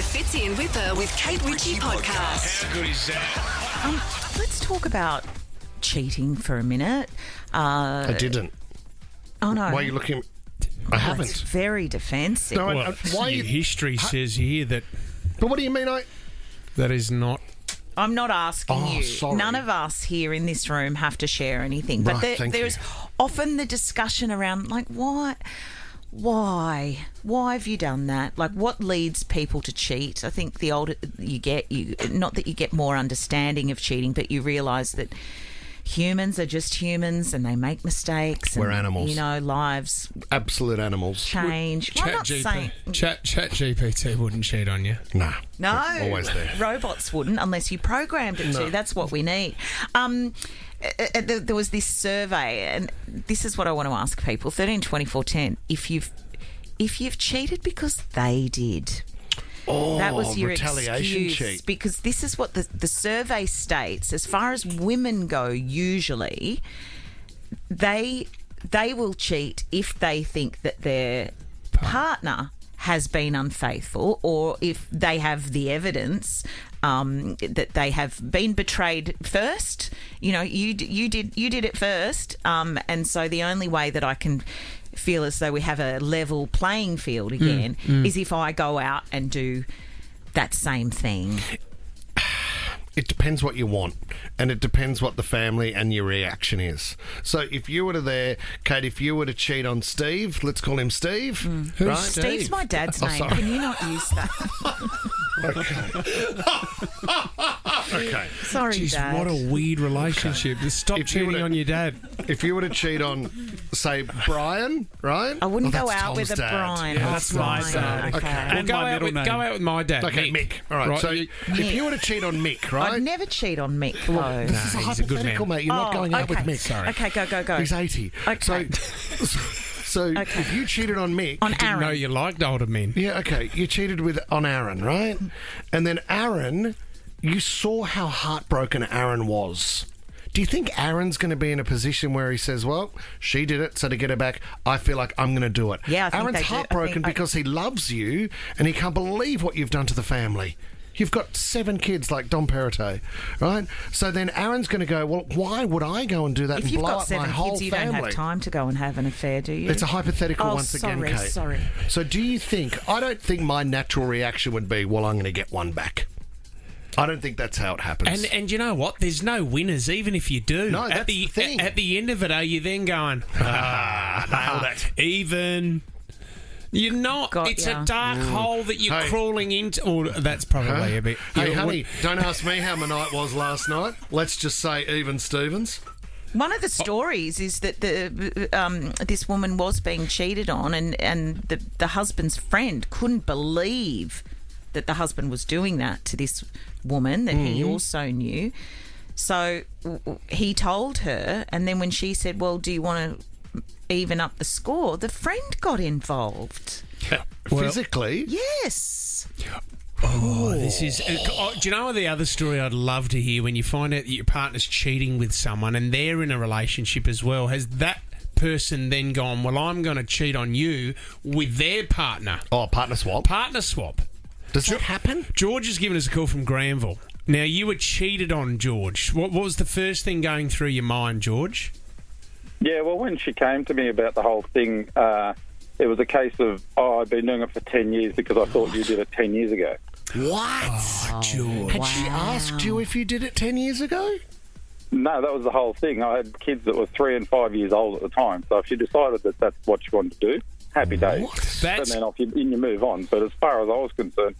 the Fits In with Kate Ritchie podcast. How good is that? Let's talk about cheating for a minute. I didn't. Oh, no. Why are you looking? I haven't. It's very defensive. No, Well, why your history says here that But what do you mean? that is not. I'm not asking Oh, you. sorry. None of us here in this room have to share anything. But Right, thank there's you. often the discussion around, like, why? Why have you done that? Like, what leads people to cheat? I think the older you get, not that you get more understanding of cheating, but you realise that humans are just humans and they make mistakes. We're and, animals. You know, lives Absolute animals. change. Well, I'm not saying... Chat GPT wouldn't cheat on you. Nah. No, Always there. robots wouldn't unless you programmed it to. That's what we need. There was this survey, and this is what I want to ask people: 13, 24, 10. If you've cheated because they did. Oh, That was your retaliation excuse, cheat. because this is what the survey states. As far as women go, usually they will cheat if they think that their partner has been unfaithful, or if they have the evidence that they have been betrayed first. You know, you did it first, and so the only way that I can feel as though we have a level playing field again is if I go out and do that same thing. It depends what you want, and it depends what the family and your reaction is. So if you were Kate, if you were to cheat on Steve, let's call him Steve. Who's right? Steve? Steve's my dad's name. sorry. Can you not use that? Okay. Sorry, Jeez, Dad. what a weird relationship. Just stop If you cheating would've- on your dad. If you were to cheat on, say, Brian, right? I wouldn't Oh, go that's out with a Tom's dad. Brian. Yeah, Oh, that's my Brian. dad. Okay. And go out, with, go out with my dad. Okay, Mick. All right. So if you were to cheat on Mick, right? I'd never cheat on Mick, though. This is a he's a good hypothetical, man. mate. You're not Oh, going out with okay. Mick. Sorry. Okay, go. He's 80. Okay. So if you cheated on Mick... On Didn't know Aaron. you liked older men. Yeah, okay. You cheated on Aaron, right? And then Aaron, you saw how heartbroken Aaron was. Do you think Aaron's going to be in a position where he says, well, she did it, so to get her back, I feel like I'm going to do it? Yeah, I think Aaron's they do. I heartbroken think because he loves you and he can't believe what you've done to the family. You've got 7 kids like Dom Perrottet, right? So then Aaron's going to go, well, why would I go and do that If and you've blow got up 7 my whole kids, you family? don't have time to go and have an affair, do you? It's a hypothetical once again, Kate. Sorry. So do you think... I don't think my natural reaction would be, well, I'm going to get one back. I don't think that's how it happens. And you know what? There's no winners, even if you do. No, that's the thing. At the end of it, are you then going, nailed it, even? You're not. Got It's ya. a dark hole that you're Hey. crawling into. Or that's probably a bit. Hey, you're- honey, don't ask me how my night was last night. Let's just say even Stevens. One of the stories is that this woman was being cheated on, and the husband's friend couldn't believe that the husband was doing that to this woman that he also knew. So he told her, and then when she said, well, do you want to even up the score, the friend got involved. Physically? Yes. Oh, this is. Do you know the other story I'd love to hear when you find out that your partner's cheating with someone and they're in a relationship as well? Has that person then gone, well, I'm going to cheat on you with their partner? Oh, partner swap. Partner swap. Does that happen? George has given us a call from Granville. Now, you were cheated on, George. What was the first thing going through your mind, George? Yeah, well, when she came to me about the whole thing, it was a case of, I've been doing it for 10 years because I thought you did it 10 years ago. What? George. Had she asked you if you did it 10 years ago? No, that was the whole thing. I had kids that were 3 and 5 years old at the time, so if she decided that that's what she wanted to do, happy days. And That's then off you move on. But as far as I was concerned,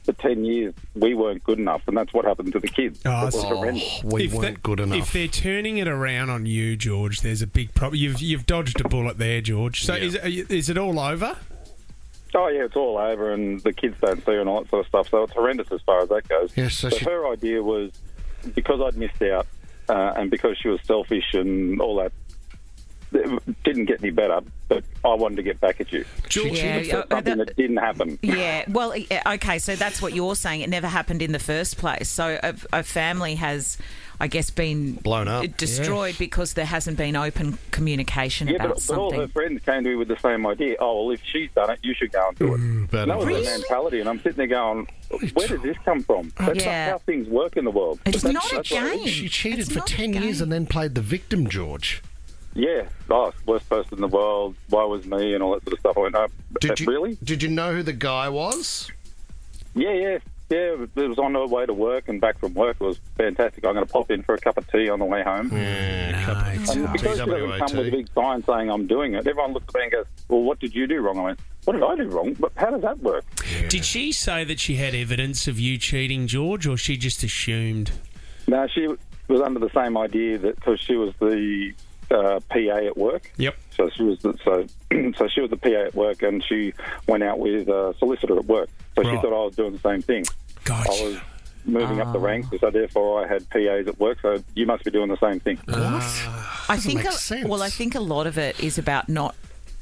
for 10 years, we weren't good enough, and that's what happened to the kids. Oh, It was horrendous. We if weren't good enough. If they're turning it around on you, George, there's a big problem. You've dodged a bullet there, George. So Yeah. is it all over? Oh, yeah, it's all over, and the kids don't see and all that sort of stuff, so it's horrendous as far as that goes. Yes, so she- her idea was, because I'd missed out, and because she was selfish and all that it didn't get any better, but I wanted to get back at you. George, Something that didn't happen. Yeah, well, okay, so that's what you're saying. It never happened in the first place. So a family has, I guess, been Blown up. destroyed because there hasn't been open communication Yeah, about but all something. her friends came to me with the same idea. Oh, well, if she's done it, you should go and do it. Bad That was advice. their mentality, and I'm sitting there going, where did this come from? That's Yeah. not how things work in the world. It's But not a that's what it is. game. She cheated It's for not a 10 years game. and then played the victim, George. Yeah, worst person in the world, why was me, and all that sort of stuff. I went, no, really? Did you know who the guy was? Yeah, it was on the way to work and back from work. It was fantastic. I'm going to pop in for a cup of tea on the way home. Yeah, And because she doesn't come with a big sign saying I'm doing it, everyone looks at me and goes, well, what did you do wrong? I went, what did I do wrong? But how does that work? did she say that she had evidence of you cheating, George, or she just assumed? No, she was under the same idea that because she was the PA at work. Yep. So she was so she was the PA at work, and she went out with a solicitor at work. So she Right. thought I was doing the same thing. Gotcha. I was moving up the ranks, so therefore I had PAs at work. So you must be doing the same thing. I think make sense. I think a lot of it is about not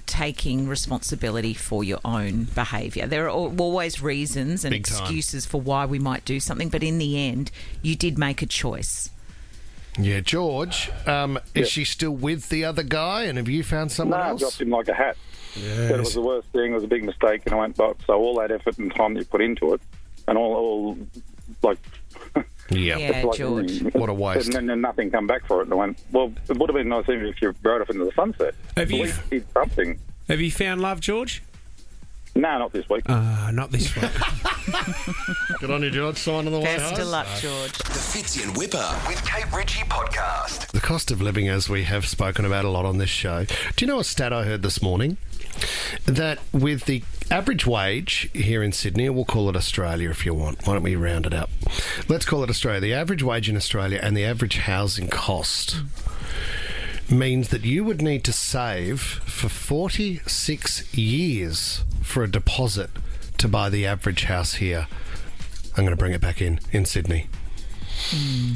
taking responsibility for your own behaviour. There are always reasons and Big time. excuses for why we might do something, but in the end, you did make a choice. Yeah, George, is she still with the other guy? And have you found No, someone I else? dropped him like a hat. Said it was the worst thing. It was a big mistake, and I went, but so all that effort and time that you put into it, and all like. Yeah. Yeah, like, George. What a waste. And then nothing come back for it. And I went, well, it would have been nice even if you rode off into the sunset. Have you- At least did something. Have you found love, George? No, not this week. Not this one. Good on you, George. Sign on the way Best home. of luck, George. The Fitzy and Whipper with Kate Ritchie podcast. The cost of living, as we have spoken about a lot on this show. Do you know a stat I heard this morning? That with the average wage here in Sydney, we'll call it Australia if you want. Why don't we round it up? Let's call it Australia. The average wage in Australia and the average housing cost means that you would need to save for 46 years for a deposit to buy the average house here. I'm going to bring it back in Sydney.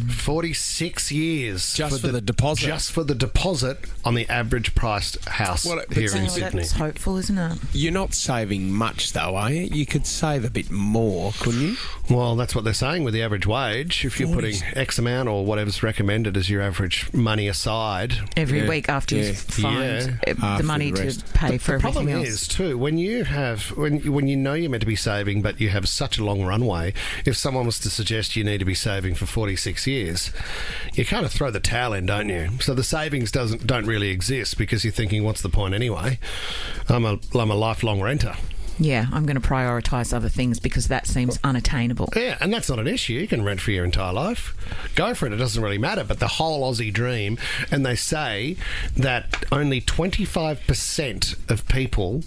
46 years Just for the deposit? Just for the deposit on the average priced house Well, but here in Oh, Sydney. that's hopeful, isn't it? You're not saving much, though, are you? You could save a bit more, couldn't you? Well, that's what they're saying with the average wage. If you're putting X amount or whatever's recommended as your average money aside. Every Yeah, week after yeah. you find the After money the to rest. pay for The problem everything else. is too when you have when you know you're meant to be saving, but you have such a long runway. If someone was to suggest you need to be saving for 46 years, you kind of throw the towel in, don't you? So the savings don't really exist because you're thinking, what's the point anyway? I'm a lifelong renter. Yeah, I'm going to prioritise other things because that seems unattainable. Yeah, and that's not an issue. You can rent for your entire life. Go for it. It doesn't really matter. But the whole Aussie dream, and they say that only 25% of people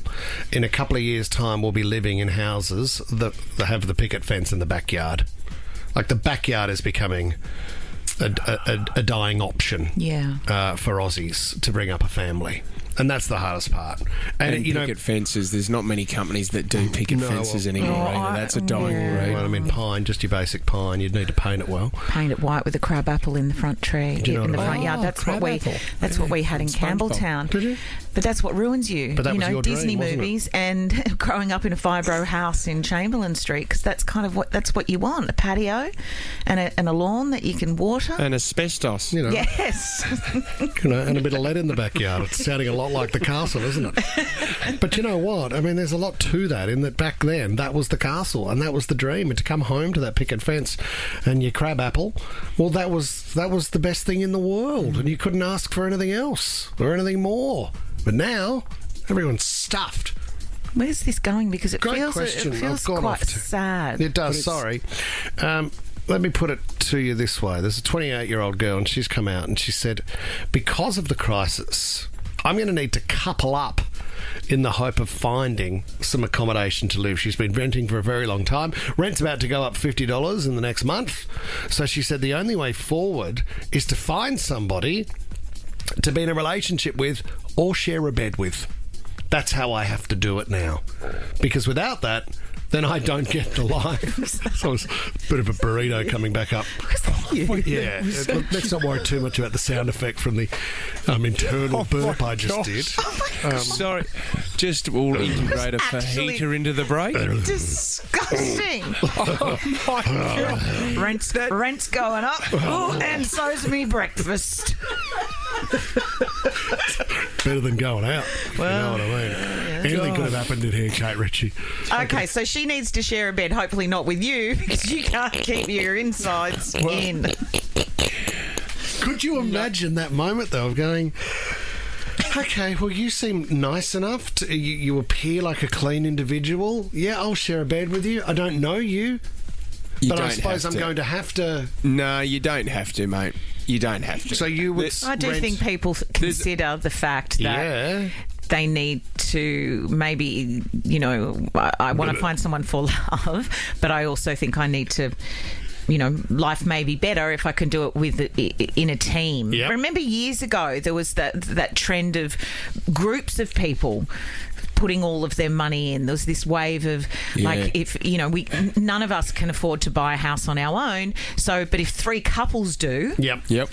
in a couple of years' time will be living in houses that have the picket fence in the backyard. Like the backyard is becoming a dying option Yeah. for Aussies to bring up a family. And that's the hardest part. And you know, picket fences, there's not many companies that do picket fences anymore either. That's a dying breed. well, I mean, pine, just your basic pine. You'd need to paint it well. Paint it white with a crab apple in the front tree, Do you know in the what I front mean? yard. That's what we. crab apple. That's what we had in Campbelltown. Did you? But that's what ruins you. But that you was know, your dream, Disney wasn't it? movies and growing up in a fibro house in Chamberlain Street, because that's kind of what you want: a patio and a lawn that you can water. And asbestos. You know, Yes. you know, and a bit of lead in the backyard. It's sounding a lot like the castle, isn't it? But you know what? I mean, there's a lot to that. In that back then, that was the castle, and that was the dream. And to come home to that picket fence and your crab apple, well, that was the best thing in the world, and you couldn't ask for anything else or anything more. But now, everyone's stuffed. Where's this going? Because it Great feels question. it feels I've gone quite off to- sad. It does, sorry. Let me put it to you this way. There's a 28-year-old girl, and she's come out and she said, because of the crisis, I'm going to need to couple up in the hope of finding some accommodation to live. She's been renting for a very long time. Rent's about to go up $50 in the next month. So she said the only way forward is to find somebody to be in a relationship with or share a bed with. That's how I have to do it now. Because without that, then I don't get the line. So it's a bit of a burrito coming back up. Yeah, let's not worry too much about the sound effect from the internal burp I just did. Sorry, just we'll integrate a fajita into the break. Disgusting. Oh my God. Rent's going up. Oh, and so's me breakfast. Better than going out, if you know what I mean. Anything could have happened in here, Kate Ritchie. Okay, so she needs to share a bed, hopefully not with you, because you can't keep your insides in. Could you imagine that moment, though, of going, okay, well, you seem nice enough. You appear like a clean individual. Yeah, I'll share a bed with you. I don't know you. But I suppose I'm going to have to... No, you don't have to, mate. You don't have to. So you would... I do think people consider the fact that they need to maybe, I want to find someone for love, but I also think I need to... life may be better if I can do it in a team. Yep. Remember years ago there was that trend of groups of people putting all of their money in. There was this wave of if none of us can afford to buy a house on our own. But if 3 couples do, Yep.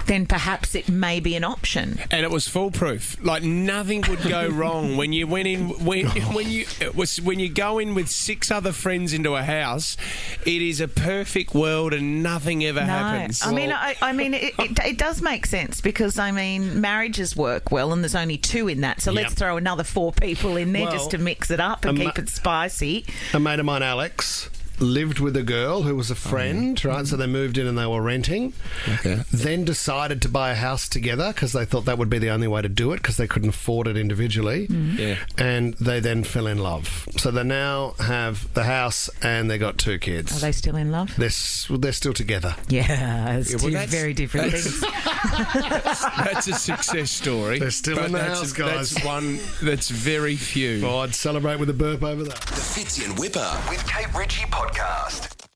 then perhaps it may be an option. And it was foolproof. Like nothing would go wrong when you went in. When you go in with 6 other friends into a house, it is a perfect world and nothing ever happens. I mean, it does make sense because marriages work well, and there's only 2 in that. So let's throw another 4 people in there just to mix it up and keep it spicy. A mate of mine, Alex, lived with a girl who was a friend, right? So they moved in and they were renting. Okay. Then decided to buy a house together because they thought that would be the only way to do it because they couldn't afford it individually. Yeah. And they then fell in love. So they now have the house and they got 2 kids. Are they still in love? They're still together. Yeah, it's 2 very different things. That's a success story. They're still in the house, guys. That's one that's very few. Oh, I'd celebrate with a burp over that. The Fitzy and Whipper with Kate Ritchie podcast.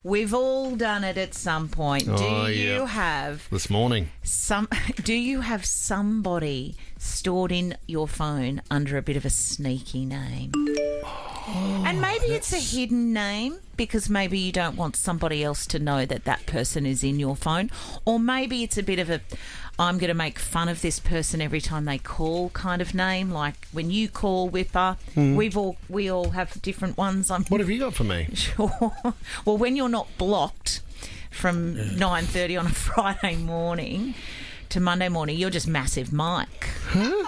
We've all done it at some point. Do you have this morning? Do you have somebody stored in your phone under a bit of a sneaky name? And maybe it's a hidden name because maybe you don't want somebody else to know that person is in your phone. Or maybe it's a bit of a, I'm going to make fun of this person every time they call kind of name. Like when you call Whipper, we all have different ones. What have you got for me? Sure. Well, when you're not blocked from 9:30 on a Friday morning to Monday morning, you're just Massive Mike. Huh?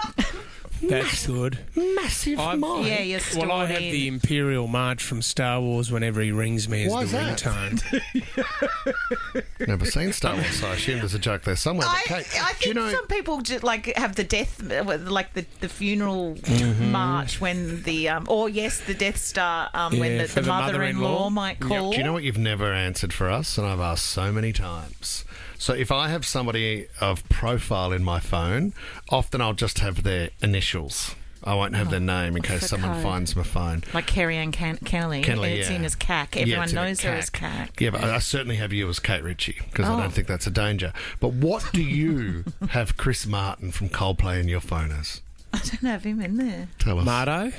That's good. Massive Mike. Yeah, you're stored Well, I have the Imperial March from Star Wars whenever he rings me as Why the is that? ringtone. Never seen Star Wars, so I assume there's a joke there somewhere. But Kate, I think some people just have the death, like the funeral march when the the Death Star when the mother-in-law might call. Do you know what you've never answered for us, and I've asked so many times? So if I have somebody of profile in my phone, often I'll just have their initials. I won't have their name in case someone finds my phone. Like Kerry-Ann Kennelly. It's in as CAC. Everyone knows her as CAC. Yeah, but I certainly have you as Kate Ritchie because I don't think that's a danger. But what do you have Chris Martin from Coldplay in your phone as? I don't have him in there. Tell us. Marto? I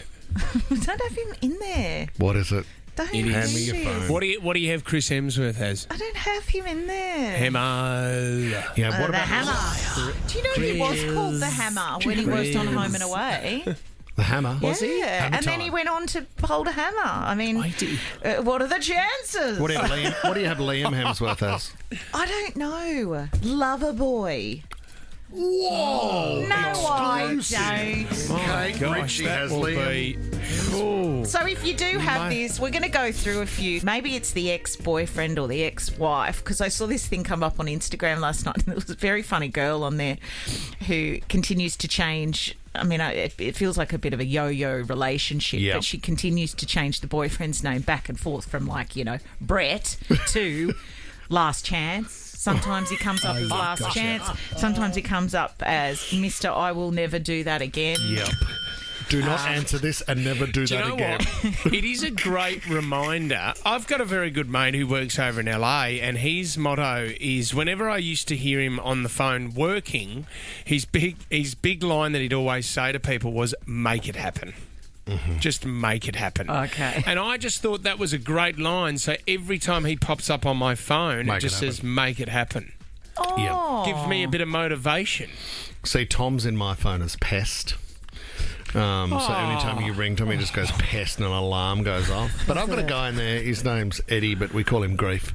don't have him in there. What is it? Don't Hand me your phone. What do you have Chris Hemsworth as? I don't have him in there. Hemmer. Yeah, what the about Hammer? Do you know he was called the Hammer when he worked on Home and Away? the Hammer? Was he? And then he went on to hold a hammer. I mean, what are the chances? What do you have Liam Hemsworth as? I don't know. Lover boy. Whoa! No, I don't. Kate Ritchie has Liam. So if you do have this, we're going to go through a few. Maybe it's the ex-boyfriend or the ex-wife, because I saw this thing come up on Instagram last night, and there was a very funny girl on there who continues to change. I mean, it feels like a bit of a yo-yo relationship, but she continues to change the boyfriend's name back and forth from, Brett to Last Chance. Sometimes he comes up as Last Chance. Sometimes he comes up as Mr. I Will Never Do That Again. Yep. Do not answer this and never do that again. What? It is a great reminder. I've got a very good mate who works over in LA, and his motto is, whenever I used to hear him on the phone working, his big line that he'd always say to people was, make it happen. Just make it happen. Okay. And I just thought that was a great line. So every time he pops up on my phone, Make it just it happen. says, make it happen. Oh. Give me a bit of motivation. See, Tom's in my phone as pest. So anytime you ring Tom, he just goes pest and an alarm goes off. But I've got a guy in there, his name's Eddie, but we call him Grief.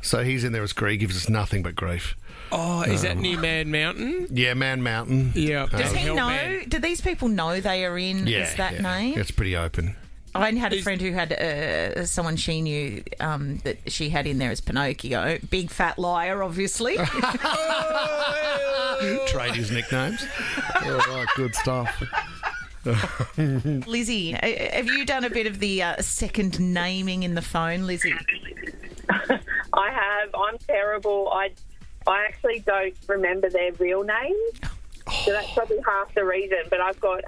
So he's in there as grief, gives us nothing but grief. Oh, is that near Man Mountain? Yeah, Man Mountain. Yeah. Does he know? Hellman. Do these people know they are in Yeah, is that yeah. name? It's pretty open. I had a friend who had someone she knew that she had in there as Pinocchio. Big fat liar, obviously. Trade his nicknames. All right, good stuff. Lizzie, have you done a bit of the second naming in the phone, Lizzie? I have. I'm terrible. I actually don't remember their real names. So that's probably half the reason. But I've got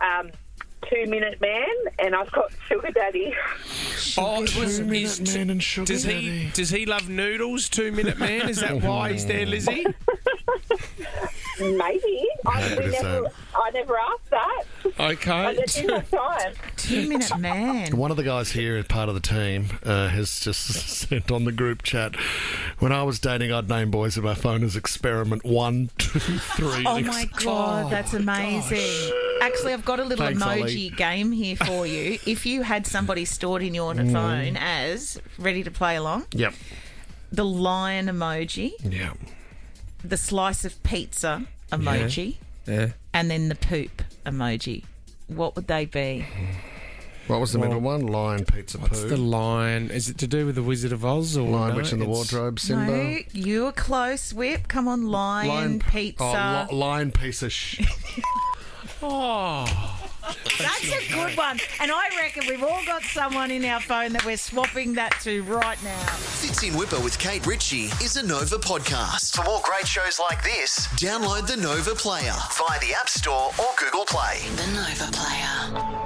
2 Minute Man and I've got Sugar Daddy. Oh, 2 Minute Man and Sugar Daddy. Does he love noodles, 2 Minute Man? Is that why he's there, Lizzie? Maybe. I never asked that. Okay. I didn't have time. 2 Minute Man. One of the guys here, part of the team, has just sent on the group chat. When I was dating, I'd name boys in my phone as Experiment 1, 2, 3. Oh my God, that's amazing. Actually, I've got a little Thanks, emoji Ollie. game here for you. If you had somebody stored in your phone as, ready to play along, Yep. the lion emoji, Yeah. the slice of pizza emoji, Yeah. and then the poop emoji, what would they be? What was the middle one? Lion, pizza, What's poo. the lion? Is it to do with the Wizard of Oz or Lion, no? Witch in the It's- Wardrobe, Simba. No, you were close, Whip. Come on, lion pizza. Lion piece of Oh. That's a good one. And I reckon we've all got someone in our phone that we're swapping that to right now. Fits in Whipper with Kate Ritchie is a Nova podcast. For more great shows like this, download the Nova Player via the App Store or Google Play. The Nova Player.